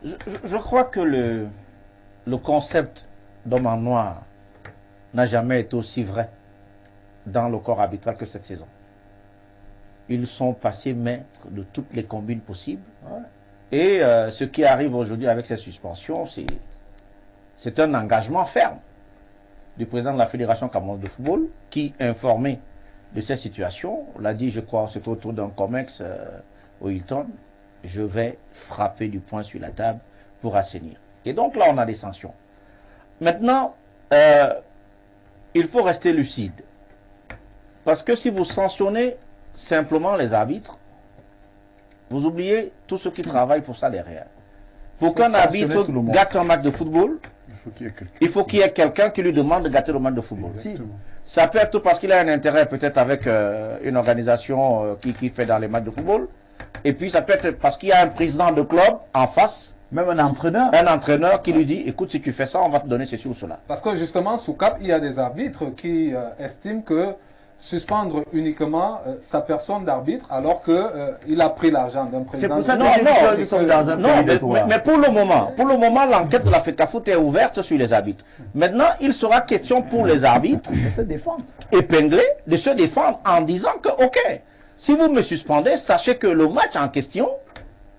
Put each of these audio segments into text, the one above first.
Je crois que le concept d'homme en noir n'a jamais été aussi vrai dans le corps arbitral que cette saison. Ils sont passés maîtres de toutes les combines possibles. Ouais. Et ce qui arrive aujourd'hui avec ces suspensions, c'est un engagement ferme du président de la Fédération camerounaise de football qui, informé de cette situation, l'a dit, je crois, c'est autour d'un COMEX au Hilton, je vais frapper du poing sur la table pour assainir. Et donc là, on a des sanctions. Maintenant, il faut rester lucide. Parce que si vous sanctionnez simplement les arbitres, vous oubliez tous ceux qui travaillent pour ça derrière. Pour qu'un arbitre gâte un match de football, il faut qu'il y ait quelqu'un qui lui demande de gâter le match de football. Ça peut être parce qu'il a un intérêt peut-être avec une organisation qui fait dans les matchs de football. Et puis ça peut être parce qu'il y a un président de club en face. Même un entraîneur. Un entraîneur qui lui dit, écoute, si tu fais ça, on va te donner ceci ou cela. Parce que justement, sous CAP, il y a des arbitres qui estiment que suspendre uniquement sa personne d'arbitre alors qu'il a pris l'argent d'un président. C'est pour ça que nous sommes dans un pays de droit. Mais pour le moment, l'enquête de la FECAFOOT est ouverte sur les arbitres. Maintenant, il sera question pour les arbitres de se défendre. Épinglés, de se défendre en disant que, ok, si vous me suspendez, sachez que le match en question,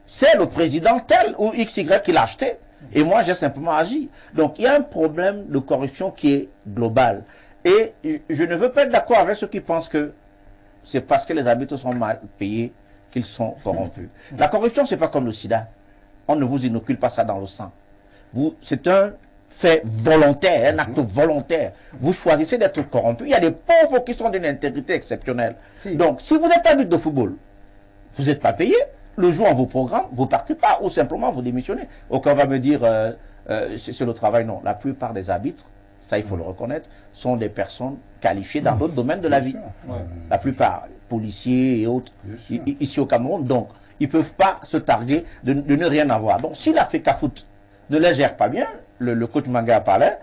c'est le président tel ou XY qui l'a acheté. Et moi, j'ai simplement agi. Donc, il y a un problème de corruption qui est global. Et je ne veux pas être d'accord avec ceux qui pensent que c'est parce que les arbitres sont mal payés qu'ils sont corrompus. La corruption, c'est pas comme le sida. On ne vous inocule pas ça dans le sang. C'est un fait volontaire, un acte volontaire. Vous choisissez d'être corrompu. Il y a des pauvres qui sont d'une intégrité exceptionnelle. Donc, si vous êtes arbitre de football, vous n'êtes pas payé. Le jour on vous programme, vous ne partez pas ou simplement vous démissionnez. Aucun va me dire c'est le travail. Non, la plupart des arbitres, ça il faut le reconnaître, sont des personnes qualifiées dans d'autres domaines de la vie. La plupart, policiers et autres, ici au Cameroun. Donc, ils ne peuvent pas se targuer de ne rien avoir. Donc, si la FECAFOOT ne les gère pas bien, le coach Manga parlait,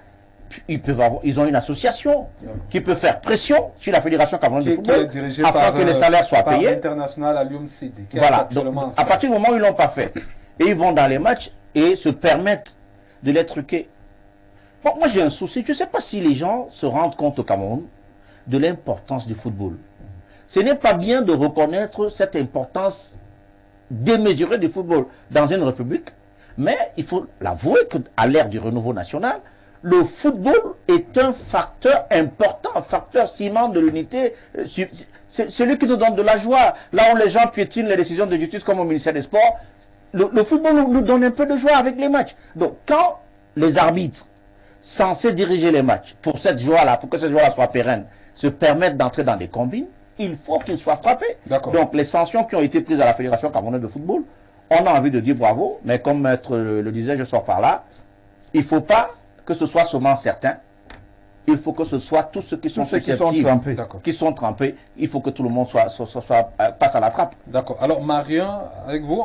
ils ont une association qui peut faire pression sur la Fédération camerounaise de football afin que les salaires soient payés. International Alioum Sidi. Voilà. Donc, à partir du moment où ils ne l'ont pas fait, et ils vont dans les matchs et se permettent de les truquer. Bon, moi j'ai un souci, je ne sais pas si les gens se rendent compte au Cameroun de l'importance du football. Ce n'est pas bien de reconnaître cette importance démesurée du football dans une république, mais il faut l'avouer qu'à l'ère du renouveau national, le football est un facteur important, un facteur ciment de l'unité. C'est celui qui nous donne de la joie. Là où les gens piétinent les décisions de justice comme au ministère des Sports, le football nous donne un peu de joie avec les matchs. Donc quand les arbitres censés diriger les matchs pour cette joie-là, pour que cette joie-là soit pérenne, se permettent d'entrer dans des combines, il faut qu'ils soient frappés. Donc les sanctions qui ont été prises à la Fédération camerounaise de football, on a envie de dire bravo, mais comme Maître le disait, je sors par là, il ne faut pas que ce soit seulement certains, il faut que ce soit tous ceux qui sont susceptibles, qui sont trempés, il faut que tout le monde passe à la trappe. D'accord. Alors Marion, avec vous,